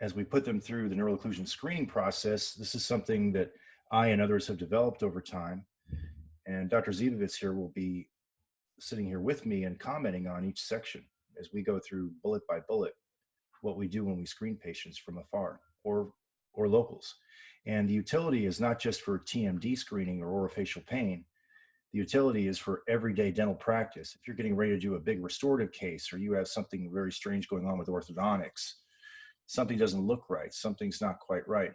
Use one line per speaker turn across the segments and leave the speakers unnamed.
as we put them through the neural occlusion screening process, this is something that I and others have developed over time. And Dr. Zebovitz here will be sitting here with me and commenting on each section as we go through bullet by bullet what we do when we screen patients from afar or locals. And the utility is not just for TMD screening or orofacial pain. The utility is for everyday dental practice. If you're getting ready to do a big restorative case, or you have something very strange going on with orthodontics, something doesn't look right, something's not quite right,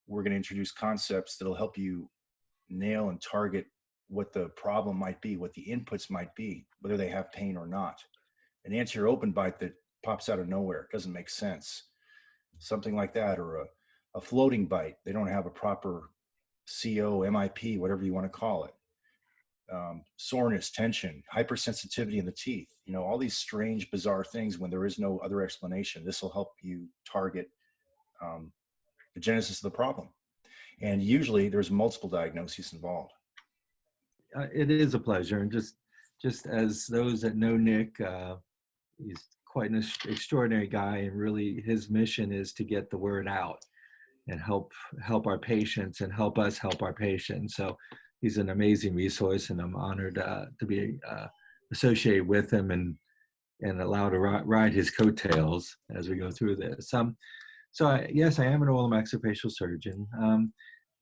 we're going to introduce concepts that'll help you nail and target what the problem might be, what the inputs might be, whether they have pain or not. An anterior open bite that pops out of nowhere doesn't make sense. Something like that, or a floating bite. They don't have a proper CO, MIP, whatever you want to call it. Soreness, tension, hypersensitivity in the teeth, all these strange, bizarre things when there is no other explanation. This will help you target the genesis of the problem. And usually there's multiple diagnoses involved.
It is a pleasure. And just as those that know Nick, he's quite an extraordinary guy, and really his mission is to get the word out and help our patients and help us help our patients. So he's an amazing resource, and I'm honored to be associated with him and allowed to ride his coattails as we go through this. Yes, I am an oral maxillofacial surgeon,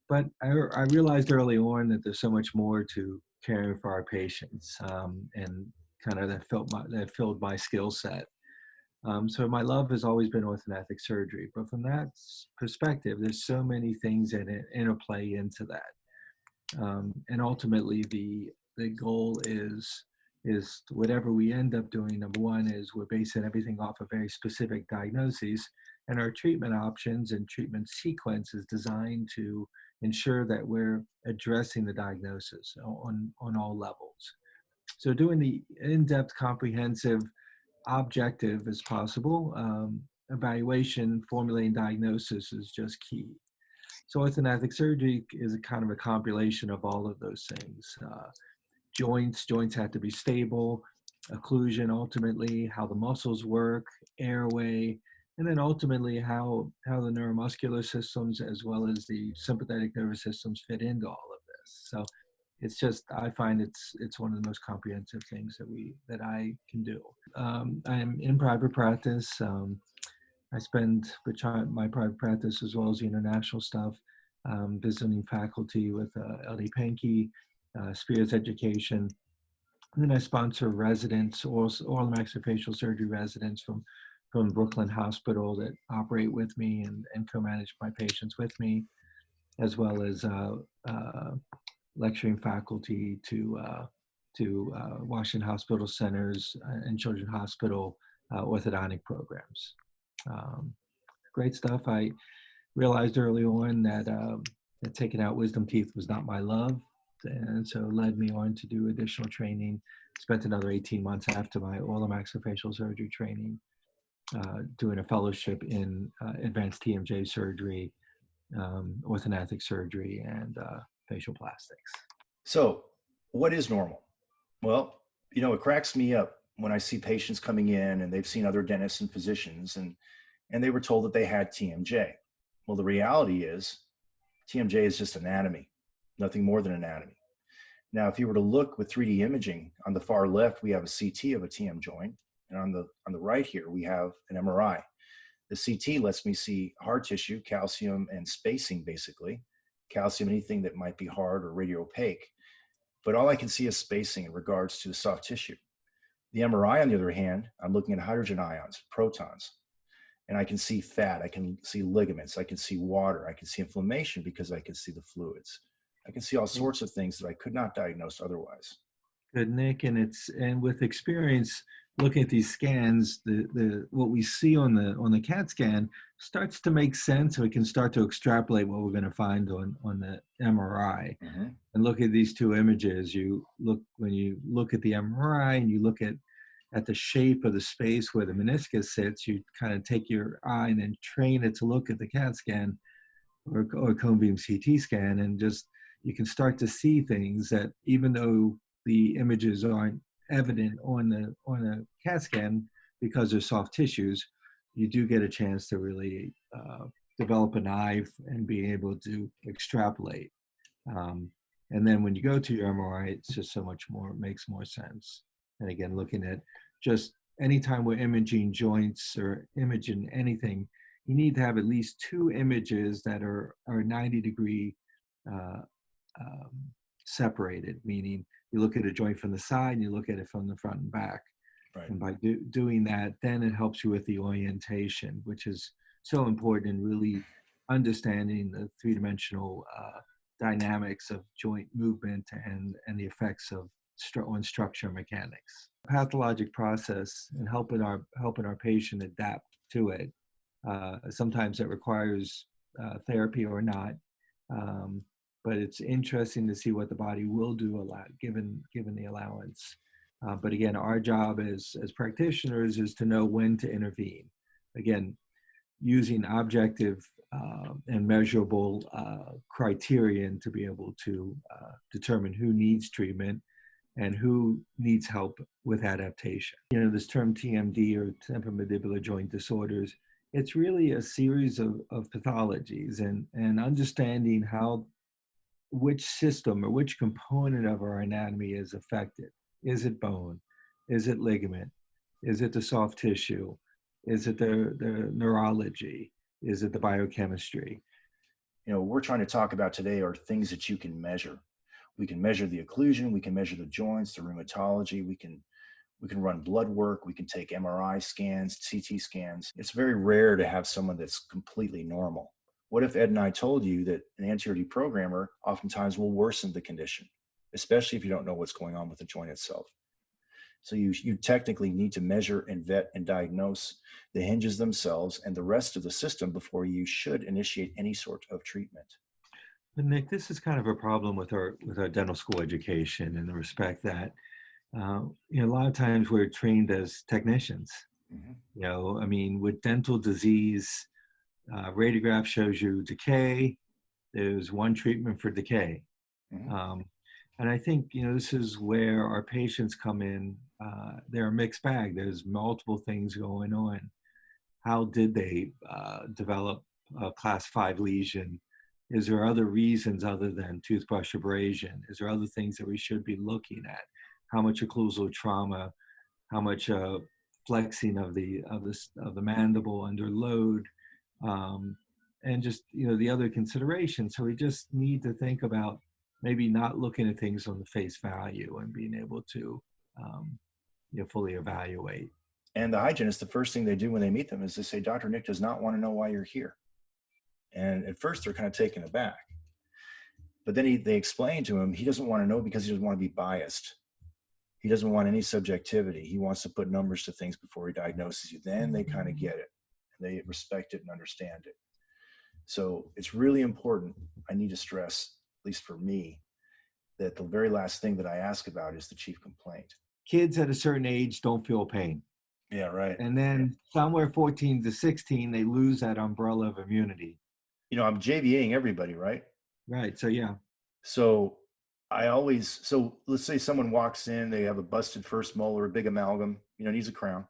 but I realized early on that there's so much more to caring for our patients, and kind of that filled my skill set. So my love has always been orthodontic surgery, but from that perspective, there's so many things that interplay into that. And ultimately, the goal is whatever we end up doing, number one, is we're basing everything off of very specific diagnoses, and our treatment options and treatment sequence is designed to ensure that we're addressing the diagnosis on all levels. So doing the in-depth, comprehensive, objective as possible evaluation, formulating diagnosis is just key. So orthodontic surgery is a kind of a compilation of all of those things. Joints have to be stable, occlusion ultimately, how the muscles work, airway, and then ultimately how the neuromuscular systems as well as the sympathetic nervous systems fit into all of this. So it's just, I find it's one of the most comprehensive things that I can do. I'm in private practice. I spend my private practice as well as the international stuff, visiting faculty with LD Pankey, Spears Education. And then I sponsor residents, oral maxillofacial surgery residents from Brooklyn Hospital that operate with me and co-manage my patients with me, as well as lecturing faculty to Washington Hospital Centers and Children's Hospital orthodontic programs. Great stuff. I realized early on that taking out wisdom teeth was not my love, and so led me on to do additional training. Spent another 18 months after my oral maxillofacial surgery training doing a fellowship in advanced TMJ surgery, orthodontic surgery, and facial plastics.
So what is normal? Well, it cracks me up when I see patients coming in and they've seen other dentists and physicians and they were told that they had TMJ. Well, the reality is TMJ is just anatomy, nothing more than anatomy. Now, if you were to look with 3D imaging, on the far left, we have a CT of a TM joint. And on the right here, we have an MRI. The CT lets me see hard tissue, calcium, and spacing, basically. Calcium, anything that might be hard or radiopaque. But all I can see is spacing in regards to the soft tissue. The MRI, on the other hand, I'm looking at hydrogen ions, protons, and I can see fat, I can see ligaments, I can see water, I can see inflammation because I can see the fluids. I can see all sorts of things that I could not diagnose otherwise.
Good, Nick, and with experience looking at these scans, what we see on the CAT scan starts to make sense, so we can start to extrapolate what we're going to find on the MRI.
Mm-hmm.
And look at these two images. When you look at the MRI and you look at the shape of the space where the meniscus sits, you kind of take your eye and then train it to look at the CAT scan or cone beam CT scan, and just you can start to see things that even though the images aren't evident on a CAT scan because they're soft tissues, you do get a chance to really develop an eye and be able to extrapolate. And then when you go to your MRI, it's just so much more, it makes more sense. And again, looking at just anytime we're imaging joints or imaging anything, you need to have at least 2 images that are 90-degree separated, meaning you look at a joint from the side and you look at it from the front and back.
Right.
And by doing that, then it helps you with the orientation, which is so important in really understanding the 3-dimensional dynamics of joint movement and the effects of on structure mechanics. Pathologic process and helping our patient adapt to it. Sometimes it requires therapy or not, but it's interesting to see what the body will do a lot given the allowance. But again, our job as practitioners is to know when to intervene. Again, using objective and measurable criterion to be able to determine who needs treatment and who needs help with adaptation. You know, this term TMD, or temporomandibular joint disorders, it's really a series of pathologies, and understanding how, which system or which component of our anatomy is affected. Is it bone? Is it ligament? Is it the soft tissue? Is it the neurology? Is it the biochemistry?
You know, what we're trying to talk about today are things that you can measure. We can measure the occlusion, we can measure the joints, the rheumatology, we can run blood work, we can take MRI scans, CT scans. It's very rare to have someone that's completely normal. What if Ed and I told you that an anterior deprogrammer oftentimes will worsen the condition, especially if you don't know what's going on with the joint itself? So you technically need to measure and vet and diagnose the hinges themselves and the rest of the system before you should initiate any sort of treatment.
But Nick, this is kind of a problem with our dental school education, in the respect that you know, a lot of times we're trained as technicians.
Mm-hmm.
You know, I mean, with dental disease, radiograph shows you decay. There's one treatment for decay.
Mm-hmm.
And I think, you know, this is where our patients come in. They're a mixed bag. There's multiple things going on. How did they develop a class 5 lesion? Is there other reasons other than toothbrush abrasion? Is there other things that we should be looking at? How much occlusal trauma? How much flexing of the mandible under load? And just, you know, the other considerations. So we just need to think about maybe not looking at things on the face value and being able to, you know, fully evaluate.
And the hygienist, the first thing they do when they meet them is they say, Dr. Nick does not want to know why you're here. And at first they're kind of taken aback. But then they explain to him he doesn't want to know because he doesn't want to be biased. He doesn't want any subjectivity. He wants to put numbers to things before he diagnoses you. Then they kind of get it. And they respect it and understand it. So it's really important, I need to stress, at least for me, that the very last thing that I ask about is the chief complaint.
Kids at a certain age don't feel pain.
Yeah, right.
And then somewhere 14 to 16, they lose that umbrella of immunity.
You know, I'm JVAing everybody, right?
Right. So, yeah.
So let's say someone walks in, they have a busted first molar, a big amalgam, you know, needs a crown.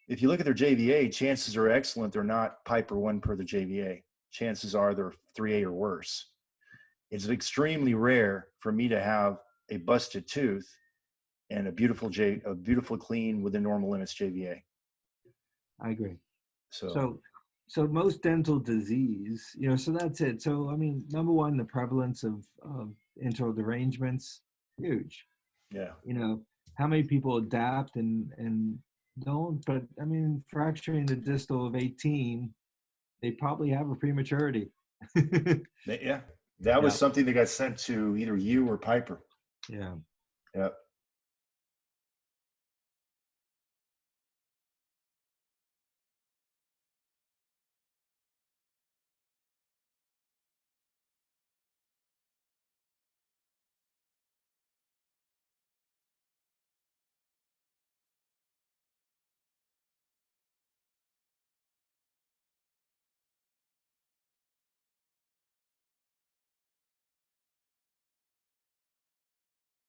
If you look at their JVA, chances are excellent they're not Piper 1 per the JVA. Chances are they're 3A or worse. It's extremely rare for me to have a busted tooth and a beautiful clean within normal limits JVA.
I agree.
So
most dental disease, you know, so that's it. So, I mean, number one, the prevalence of internal derangements, huge.
Yeah.
You know, how many people adapt and don't, but I mean, fracturing the distal of 18, they probably have a prematurity.
Yeah. That was something that got sent to either you or Piper.
Yeah.
Yeah.